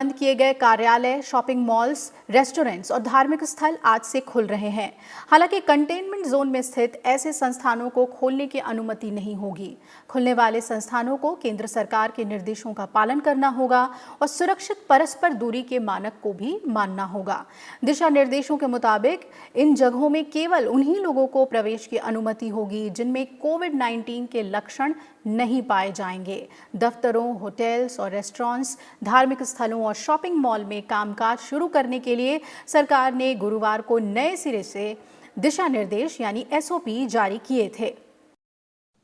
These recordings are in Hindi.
बंद किए गए कार्यालय, शॉपिंग मॉल्स, रेस्टोरेंट्स और धार्मिक स्थल आज से खुल रहे हैं। हालांकि कंटेनमेंट जोन में स्थित ऐसे संस्थानों को खोलने की अनुमति नहीं होगी। खुलने वाले संस्थानों को केंद्र सरकार के निर्देशों का पालन करना होगा और सुरक्षित परस्पर दूरी के मानक को भी मानना होगा। दिशा निर्देशों के मुताबिक इन जगहों में केवल उन्हीं लोगों को प्रवेश की अनुमति होगी जिनमें कोविड-19 के लक्षण नहीं पाए जाएंगे। दफ्तरों, होटल्स और रेस्टोरेंट्स, धार्मिक स्थलों और शॉपिंग मॉल में कामकाज शुरू करने के लिए सरकार ने गुरुवार को नए सिरे से दिशा निर्देश यानी एसओपी जारी किए थे।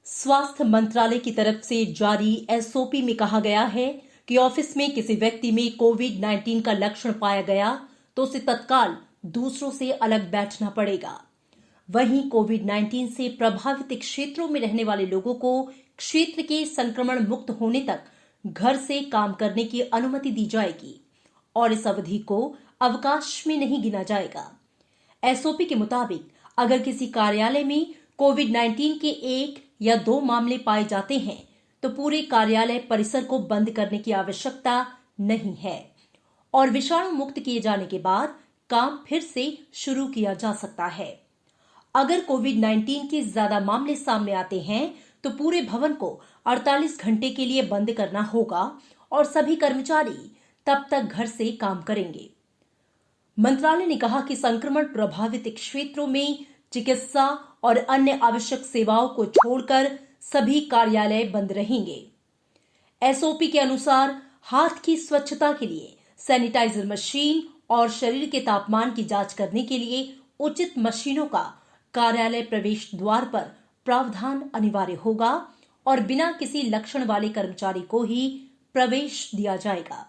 स्वास्थ्य मंत्रालय की तरफ से जारी एसओपी में कहा गया है कि ऑफिस में किसी व्यक्ति में कोविड-19 का लक्षण पाया गया तो उसे तत्काल दूसरों से अलग बैठना पड़ेगा। वहीं कोविड-19 से प्रभावित क्षेत्रों में रहने वाले लोगों को क्षेत्र के संक्रमण मुक्त होने तक घर से काम करने की अनुमति दी जाएगी और इस अवधि को अवकाश में नहीं गिना जाएगा। एसओपी के मुताबिक अगर किसी कार्यालय में कोविड-19 के 1 या 2 मामले पाए जाते हैं तो पूरे कार्यालय परिसर को बंद करने की आवश्यकता नहीं है और विषाणु मुक्त किए जाने के बाद काम फिर से शुरू किया जा सकता है। अगर कोविड-19 के ज्यादा मामले सामने आते हैं तो पूरे भवन को 48 घंटे के लिए बंद करना होगा और सभी कर्मचारी तब तक घर से काम करेंगे। मंत्रालय ने कहा कि संक्रमण प्रभावित क्षेत्रों में चिकित्सा और अन्य आवश्यक सेवाओं को छोड़कर सभी कार्यालय बंद रहेंगे। एसओपी के अनुसार हाथ की स्वच्छता के लिए सैनिटाइजर मशीन और शरीर के तापमान की जांच करने के लिए उचित मशीनों का कार्यालय प्रवेश द्वार पर प्रावधान अनिवार्य होगा और बिना किसी लक्षण वाले कर्मचारी को ही प्रवेश दिया जाएगा।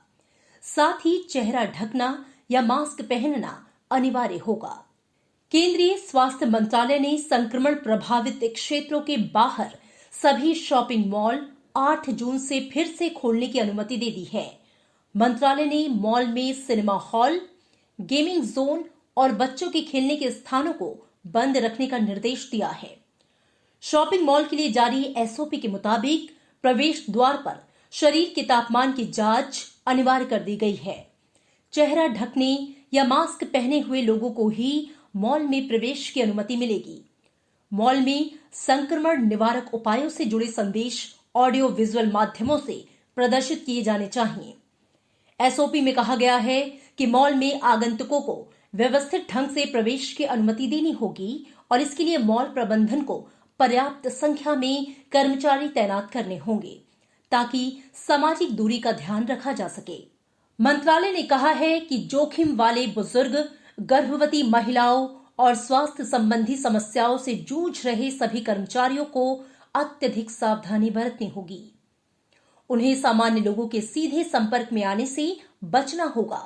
साथ ही चेहरा ढकना या मास्क पहनना अनिवार्य होगा। केंद्रीय स्वास्थ्य मंत्रालय ने संक्रमण प्रभावित क्षेत्रों के बाहर सभी शॉपिंग मॉल 8 जून से फिर से खोलने की अनुमति दे दी है। मंत्रालय ने मॉल में सिनेमा हॉल, गेमिंग जोन और बच्चों के खेलने के स्थानों को बंद रखने का निर्देश दिया है। शॉपिंग मॉल के लिए जारी एसओपी के मुताबिक प्रवेश द्वार पर शरीर के तापमान की जांच अनिवार्य कर दी गई है। चेहरा ढकने या मास्क पहने हुए लोगों को ही मॉल में प्रवेश की अनुमति मिलेगी। मॉल में संक्रमण निवारक उपायों से जुड़े संदेश ऑडियो विजुअल माध्यमों से प्रदर्शित किए जाने चाहिए। एसओपी में कहा गया है कि मॉल में आगंतुकों को व्यवस्थित ढंग से प्रवेश की अनुमति देनी होगी और इसके लिए मॉल प्रबंधन को पर्याप्त संख्या में कर्मचारी तैनात करने होंगे ताकि सामाजिक दूरी का ध्यान रखा जा सके। मंत्रालय ने कहा है कि जोखिम वाले बुजुर्ग, गर्भवती महिलाओं और स्वास्थ्य संबंधी समस्याओं से जूझ रहे सभी कर्मचारियों को अत्यधिक सावधानी बरतनी होगी। उन्हें सामान्य लोगों के सीधे संपर्क में आने से बचना होगा।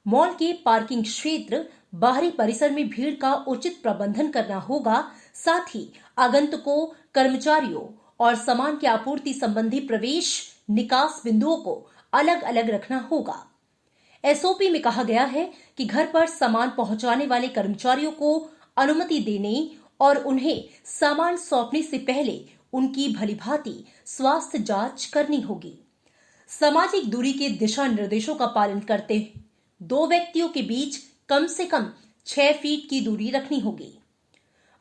मॉल के पार्किंग क्षेत्र, बाहरी परिसर में भीड़ का उचित प्रबंधन करना होगा। साथ ही आगंतुकों, कर्मचारियों और सामान की आपूर्ति संबंधी प्रवेश निकास बिंदुओं को अलग अलग रखना होगा। एसओपी में कहा गया है कि घर पर सामान पहुंचाने वाले कर्मचारियों को अनुमति देने और उन्हें सामान सौंपने से पहले उनकी भलीभांति स्वास्थ्य जांच करनी होगी। सामाजिक दूरी के दिशा निर्देशों का पालन करते हुए 2 व्यक्तियों के बीच कम से कम 6 फीट की दूरी रखनी होगी।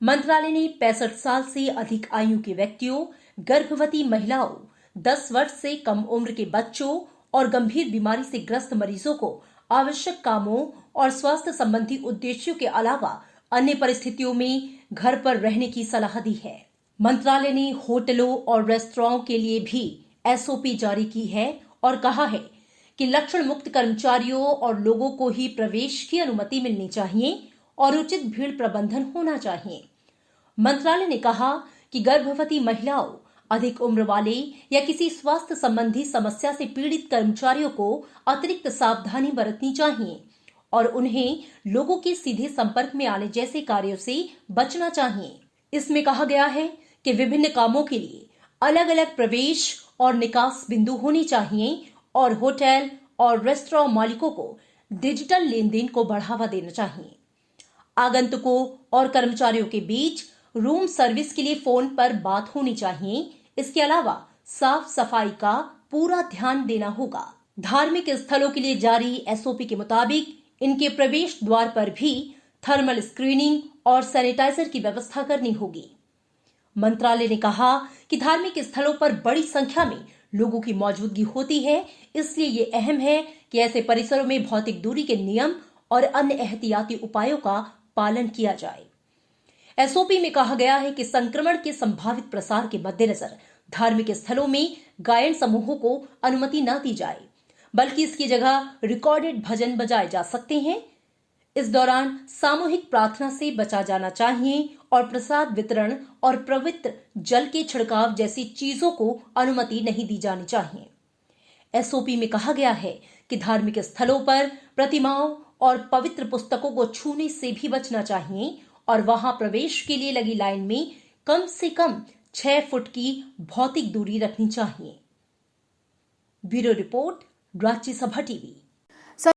मंत्रालय ने 65 साल से अधिक आयु के व्यक्तियों, गर्भवती महिलाओं, 10 वर्ष से कम उम्र के बच्चों और गंभीर बीमारी से ग्रस्त मरीजों को आवश्यक कामों और स्वास्थ्य संबंधी उद्देश्यों के अलावा अन्य परिस्थितियों में घर पर रहने की सलाह दी है। मंत्रालय ने होटलों और रेस्तरां के लिए भी एसओपी जारी की है और कहा है कि लक्षण मुक्त कर्मचारियों और लोगों को ही प्रवेश की अनुमति मिलनी चाहिए और उचित भीड़ प्रबंधन होना चाहिए। मंत्रालय ने कहा कि गर्भवती महिलाओं, अधिक उम्र वाले या किसी स्वास्थ्य संबंधी समस्या से पीड़ित कर्मचारियों को अतिरिक्त सावधानी बरतनी चाहिए और उन्हें लोगों के सीधे संपर्क में आने जैसे कार्यों से बचना चाहिए। इसमें कहा गया है कि विभिन्न कामों के लिए अलग अलग प्रवेश और निकास बिंदु होने चाहिए और होटल और रेस्तरां मालिकों को डिजिटल लेन देन को बढ़ावा देना चाहिए। आगंतुकों और कर्मचारियों के बीच रूम सर्विस के लिए फोन पर बात होनी चाहिए। इसके अलावा साफ सफाई का पूरा ध्यान देना होगा। धार्मिक स्थलों के लिए जारी एसओपी के मुताबिक इनके प्रवेश द्वार पर भी थर्मल स्क्रीनिंग और सैनिटाइजर की व्यवस्था करनी होगी। मंत्रालय ने कहा कि धार्मिक स्थलों पर बड़ी संख्या में लोगों की मौजूदगी होती है, इसलिए ये अहम है कि ऐसे परिसरों में भौतिक दूरी के नियम और अन्य एहतियाती उपायों का पालन किया जाए। एसओपी में कहा गया है कि संक्रमण के संभावित प्रसार के मद्देनजर धार्मिक स्थलों में गायन समूहों को अनुमति न दी जाए, बल्कि इसकी जगह रिकॉर्डेड भजन बजाए जा सकते हैं। इस दौरान सामूहिक प्रार्थना से बचा जाना चाहिए और प्रसाद वितरण और पवित्र जल के छिड़काव जैसी चीजों को अनुमति नहीं दी जानी चाहिए। एसओपी में कहा गया है कि धार्मिक स्थलों पर प्रतिमाओं और पवित्र पुस्तकों को छूने से भी बचना चाहिए और वहां प्रवेश के लिए लगी लाइन में कम से कम 6 फुट की भौतिक दूरी रखनी चाहिए। Bureau report, Rajya Sabha TV.